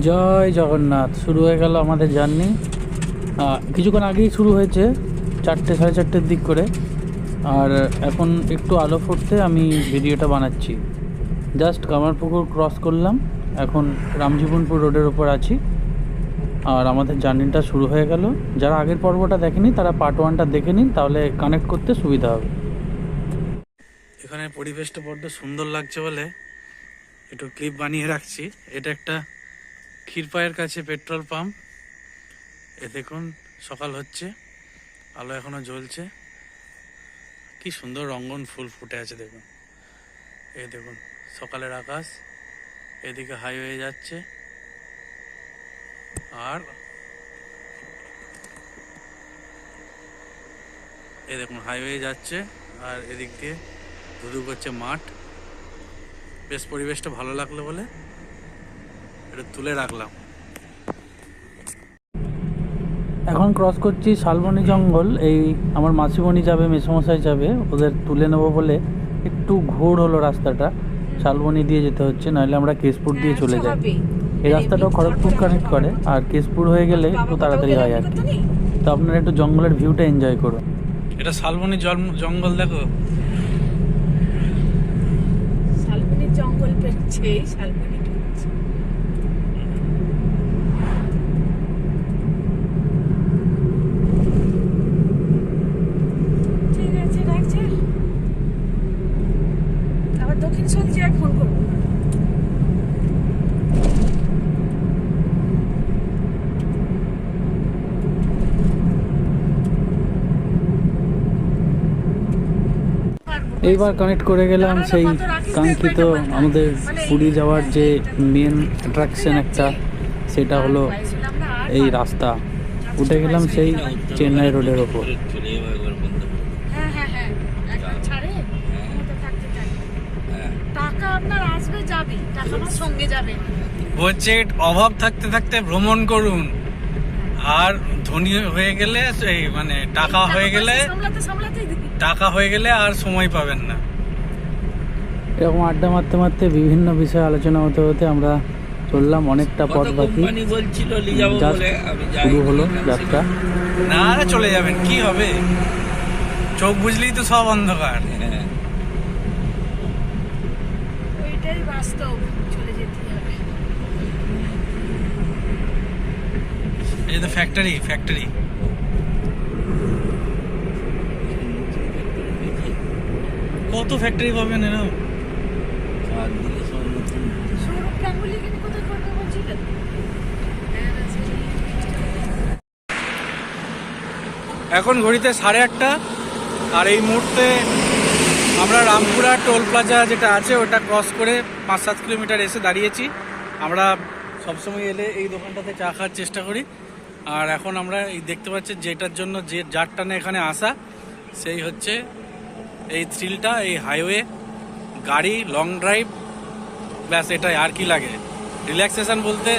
জয় জগন্নাথ। শুরু হয়ে গেল আমাদের জার্নি। কিছুক্ষণ আগেই শুরু হয়েছে, 4টে সাড়ে 4টের দিক করে। আর এখন একটু আলো ফুটতে আমি ভিডিওটা বানাচ্ছি। জাস্ট কামারপুকুর ক্রস করলাম, এখন রামজীবনপুর রোডের ওপর আছি। আর আমাদের জার্নিটা শুরু হয়ে গেল। যারা আগের পর্বটা দেখেনি তারা পার্ট 1টা দেখে নিন, তাহলে কানেক্ট করতে সুবিধা হবে। এখানে পরিবেশটা বড্ড সুন্দর লাগছে বলে একটু ক্লিপ বানিয়ে রাখছি। এটা একটা ক্ষীরপায়ের কাছে পেট্রোল পাম্প। এ দেখুন, সকাল হচ্ছে, আলো এখনো জ্বলছে, কি সুন্দর রঙ্গন ফুল ফুটে আছে দেখুন। এই দেখুন সকালের আকাশ, এদিকে হাইওয়ে যাচ্ছে, আর এই দেখুন হাইওয়ে যাচ্ছে, আর এদিক দিয়ে ধুধু করছে মাঠ। বেশ পরিবেশটা ভালো লাগলো বলে একটু তুলে রাখলাম। এখন ক্রস করছি শালবনী জঙ্গল। এই আমার মাসিমণি যাবে, মেসমশাই যাবে, ওদের তুলে নেবো বলে একটু ঘোর হলো রাস্তাটা। শালবনী দিয়ে যেতে হচ্ছে, নাহলে আমরা কেশপুর দিয়ে চলে যাই। এই রাস্তাটাও খড়গপুর কানেক্ট করে, আর কেশপুর হয়ে গেলে একটু তাড়াতাড়ি হয় আর কি। তো আপনারা একটু জঙ্গলের ভিউটা এনজয় করুন। এটা শালবনী জঙ্গল, দেখো শালবনী জঙ্গল পেচ্ছে, শালবনী ঠিক আছে, রাখছে। আবার দক্ষিণ সন্ধ্যায় ফোন করবো। এইবার কানেক্ট করে গেলাম সেই কাঙ্ক্ষিত আমাদের পুরী যাওয়ার যে মেন অ্যাট্রাকশন একটা, সেটা হলো এই রাস্তা। উঠে গেলাম সেই চেন্নাই রোডের ওপর। বাজেট অভাব থাকতে থাকতে ভ্রমণ করুন, আর ধনী হয়ে গেলে এই মানে টাকা হয়ে গেলে আর সময় পাবেন না। এরকম আড্ডা মারতে মারতে বিভিন্ন বিষয়ে আলোচনা হতে হতে আমরা চললাম অনেকটা পথ বাকি। শুরু হলো যাত্রা। না চলে যাবেন, কি হবে, চোখ বুঝলেই তো সব অন্ধকার। ওইটাই বাস্তব, চলে যেতে হবে। এই তো ফ্যাক্টরি। কত ফ্যাক্টরি পাবেন এরা? এখন ঘড়িতে 8:30, আর এই মুহূর্তে আমরা রামপুরা টোল প্লাজা যেটা আছে ওটা ক্রস করে 5-7 কিলোমিটার এসে দাঁড়িয়েছি। আমরা সবসময় এলে এই দোকানটাতে চা খাওয়ার চেষ্টা করি। আর এখন আমরা এই দেখতে পাচ্ছি যেটার জন্য যে যার টানে এখানে আসা, সেই হচ্ছে এই থ্রিলটা, এই হাইওয়ে, গাড়ি, লং ড্রাইভ, ব্যাস এটাই। আর কি লাগে? রিল্যাক্সেশন বলতে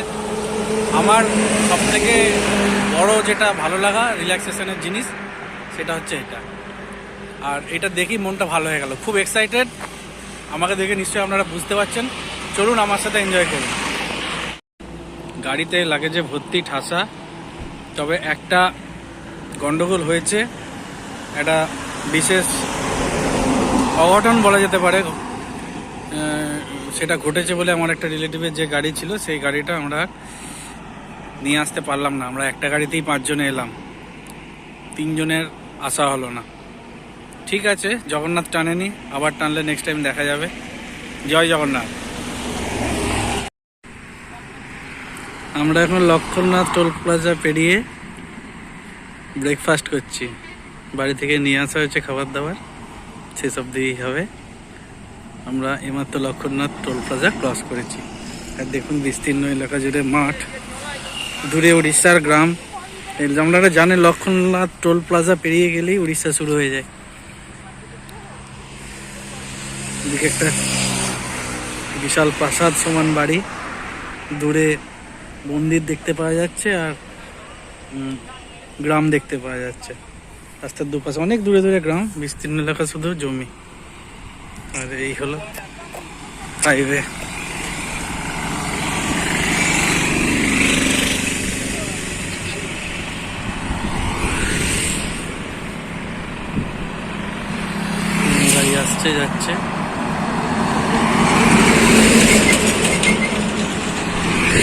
আমার সবথেকে বড় যেটা ভালো লাগা রিল্যাক্সেশনের জিনিস, সেটা হচ্ছে এটা। আর এটা দেখি মনটা ভালো হয়ে গেল, খুব এক্সাইটেড। আমাকে দেখে নিশ্চয়ই আপনারা বুঝতে পারছেন। চলুন আমার সাথে এনজয় করুন। গাড়িতে লাগেজে ভর্তি ঠাসা, তবে একটা গন্ডগোল হয়েছে, একটা বিশেষ অঘটন বলা যেতে পারে। সেটা ঘটেছে বলে আমার একটা রিলেটিভের যে গাড়ি ছিল, সেই গাড়িটা আমরা নিয়ে আসতে পারলাম না। আমরা একটা গাড়িতেই 5 জনে এলাম, 3 জনের আসা হলো না। ঠিক আছে, জগন্নাথ টানেনি, আবার টানলে নেক্সট টাইম দেখা যাবে। জয় জগন্নাথ। আমরা এখন লক্ষ্মণনাথ টোল প্লাজা পেরিয়ে ব্রেকফাস্ট করছি। বাড়ি থেকে নিয়ে আসা হয়েছে খাবার দাবার, সেসব দিয়েই হবে। আমরা এইমাত্র লক্ষ্মণনাথ টোল প্লাজা ক্রস করেছি। আর দেখুন বিস্তীর্ণ এলাকা জুড়ে মাঠ, দূরে উড়িষ্যার গ্রাম। আপনারা জানেন লক্ষ্মণনাথ টোল প্লাজা পেরিয়ে গেলেই উড়িষ্যা শুরু হয়ে যায়। এদিকে একটা বিশাল প্রাসাদ সমান বাড়ি, দূরে মন্দির দেখতে পাওয়া যাচ্ছে, আর গ্রাম দেখতে পাওয়া যাচ্ছে। রাস্তার দুপাশে অনেক দূরে দূরে গ্রাম, বিস্তীর্ণ এলাকা শুধু জমি। আর এই হলো হাইওয়ে।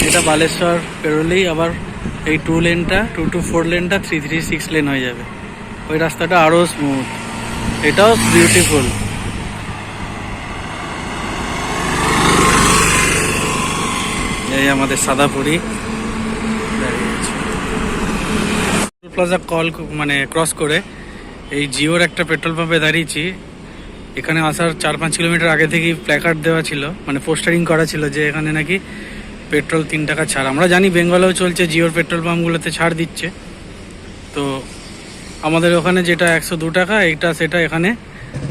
এটা বালেশ্বর পেরোলেই আবার এই 2 লেনটা 2 to 4 লেনটা 336 লেন হয়ে যাবে। ওই রাস্তাটা আরও স্মুথ, এটাও বিউটিফুল। এই আমাদের সাদাপুরি প্লাজা ক্রস করে এই জিওর একটা পেট্রোল পাম্পে দাঁড়িয়েছি। এখানে আসার 4-5 কিলোমিটার আগে থেকেই প্ল্যাকার্ড দেওয়া ছিল, মানে পোস্টারিং করা ছিল যে এখানে নাকি পেট্রোল 3 টাকা ছাড়। আমরা জানি বেঙ্গলেও চলছে, জিওর পেট্রোল পাম্পগুলোতে ছাড় দিচ্ছে। তো আমাদের ওখানে যেটা 102 টাকা, সেটা এখানে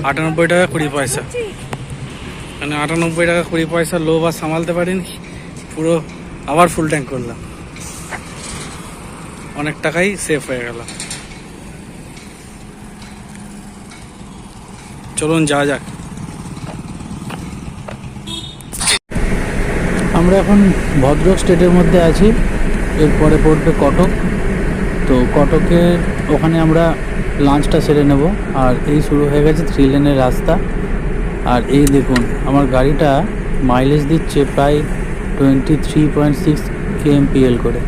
98 টাকা 20 পয়সা। মানে 98 টাকা 20 পয়সা লোভ আর সামালতে পারিনি, পুরো আবার ফুল ট্যাঙ্ক করলাম। অনেক টাকাই সেভ হয়ে গেল। চলুন যাওয়া যাক। আমরা এখন ভদ্রক স্টেটের মধ্যে আছি, এরপরে পড়বে কটক। তো কটকের ওখানে আমরা লাঞ্চটা সেরে নেব। আর এই শুরু হয়ে গেছে 3 লেনের রাস্তা। আর এই দেখুন আমার গাড়িটা মাইলেজ দিচ্ছে প্রায় 23.6 kmpl করে।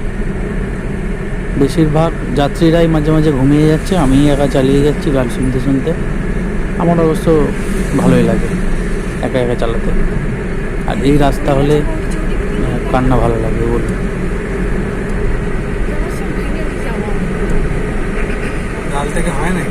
বেশিরভাগ যাত্রীরাই মাঝে মাঝে ঘুমিয়ে যাচ্ছে, আমি একা চালিয়ে যাচ্ছি গান শুনতে শুনতে। আমার অবশ্য ভালোই লাগে একা একা চালাতে। আর এই রাস্তা হলে কান্না ভালো লাগে বলুন। ডাল থেকে হয় না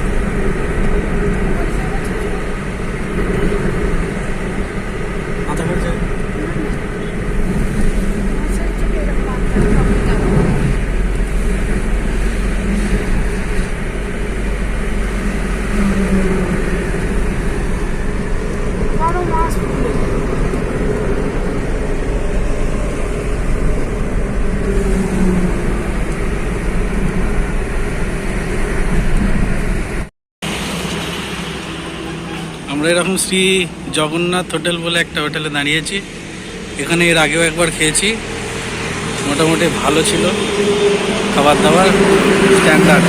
আমরা এরকম শ্রী জগন্নাথ হোটেল বলে একটা হোটেলে দাঁড়িয়েছি। এখানে এর আগেও একবার খেয়েছি, মোটামুটি ভালো ছিল খাবার দাবার, স্ট্যান্ডার্ড।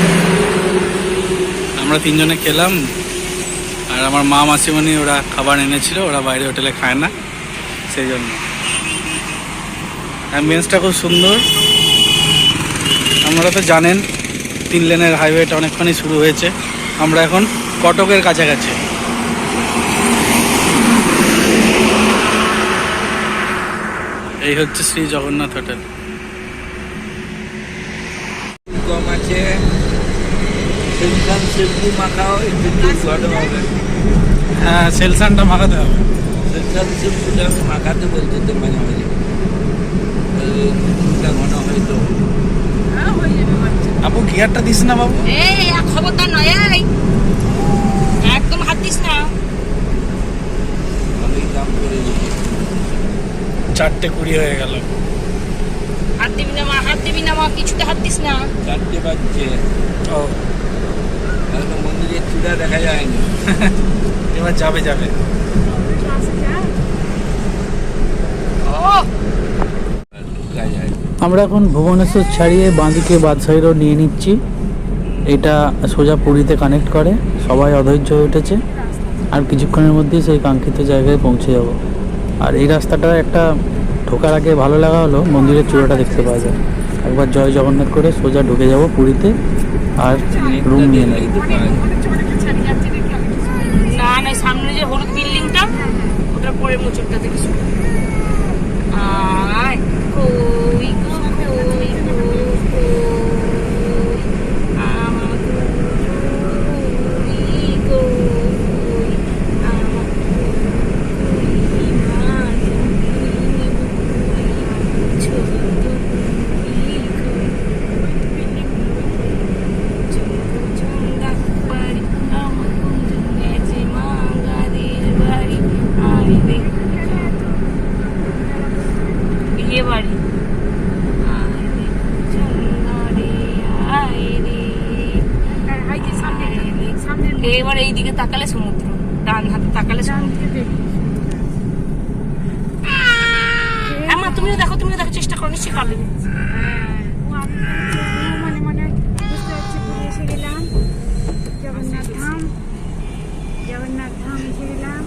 আমরা 3 জনে খেলাম, আর আমার মা মাসিমণি ওরা খাবার এনেছিল, ওরা বাইরে হোটেলে খায় না, সেই জন্য। অ্যাম্বিয়েন্সটা খুব সুন্দর। আপনারা তো জানেন 3 লেনের হাইওয়েটা অনেকক্ষণই শুরু হয়েছে। আমরা এখন কটকের কাছাকাছি। এই হচ্ছে শ্রী জগন্নাথ হোটেল। কম আছে, মাখাও হবে। হ্যাঁ, সেলসানটা মাখাতে হবে। আমি মাখাতে বলতে তো মাঝে মাঝে ঘন হয়তো। আপু গিয়ারটা দিস না বাবু। এই খবরদার নয়, একদম হাত দিস না। অনেক দাম করে 4:20 হয়ে গেল। হাত দিবি না মা, হাত দিবি না মা, কিছুতে হাত দিস না। 4টে বাজছে। ও এখন মন্দিরের চূড়া দেখা যায়নি। এবার যাবে যাবে। আমরা এখন ভুবনেশ্বর ছাড়িয়ে বাঁদিকে বাদশাহী রোড নিয়ে নিচ্ছি। এটা সোজা পুরীতে কানেক্ট করে। সবাই অধৈর্য হয়ে উঠেছে, আর কিছুক্ষণের মধ্যেই সেই কাঙ্ক্ষিত জায়গায় পৌঁছে যাব। আর এই রাস্তাটা একটা ঢোকার আগে ভালো লাগা হলো, মন্দিরের চূড়াটা দেখতে পাওয়া যায়। একবার জয় জগন্নাথ করে সোজা ঢুকে যাব পুরীতে, আর রুম নিয়ে নেব। না না, সামনে যে হলুদ বিল্ডিংটা, ওটার পরে মোচরটা থেকে শুরু। আয় কই গো কই গো কই আমার কই গো কই আমার কই মা ছোট চন্দা বাড়ি আমার কুঞ্জ গেছে মাঙ্গাদের বাড়ি। আয় রে বিয়ে বাড়ি, আয় রে চন্দা রে, আয় রে। এবার এইদিকে তাকালে সমুদ্র, ডান হাতে তাকালে সমুদ্র। মা তুমিও দেখো, তুমিও দেখার চেষ্টা করো, নিশ্চয়ই পারবে। জগন্নাথ ধাম এসে গেলাম।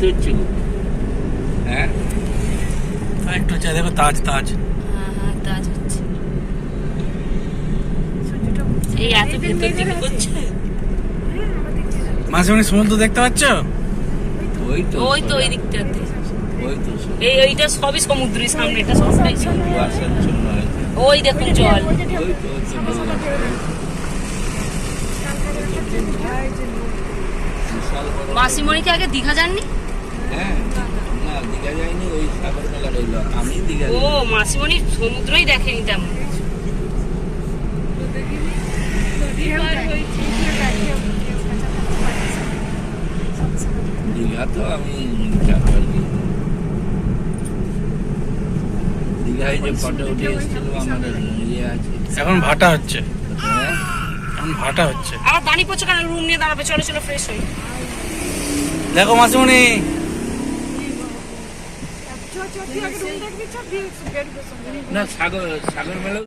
দেখতে হচ্ছে গো। হ্যাঁ একটু হচ্ছে দেখো তাজ তাজ। হ্যাঁ হ্যাঁ তাজ হচ্ছে এই এত ভেতর দিকে করছে। মাঝে সমুদ্র দেখতে পাচ্ছ? ওই তো ওই তো ওই দিকটাতে ওই তো এইটা সবই সমুদ্রের সামনে, এটা সবটাই সমুদ্র। কুয়াশার জন্য হয়তো। ওই দেখুন জল। ওই তো ওই তো বোঝা যাচ্ছে। বিশাল বড়। মাসিমণিকে আগে দীঘা যাননি? হ্যাঁ না দীঘা যায়নি, ওই সাগর মেলা রইলো। আমি দীঘা ও যাই। মাসিমণি সমুদ্রই দেখেনি তেমন। দীঘা তো আমি 4 বার গেছি। দীঘায় যে ফটো উঠে এসেছিল আমাদের ইয়ে আছে। এখন ভাটা হচ্ছে, হ্যাঁ এখন ভাটা হচ্ছে। আবার দাঁড়িয়ে পড়ছে কেন? রুম নিয়ে দাঁড়াবে, চলো চলো ফ্রেশ হই। দেখো মাসিমণি না সাগর সাগর মেলা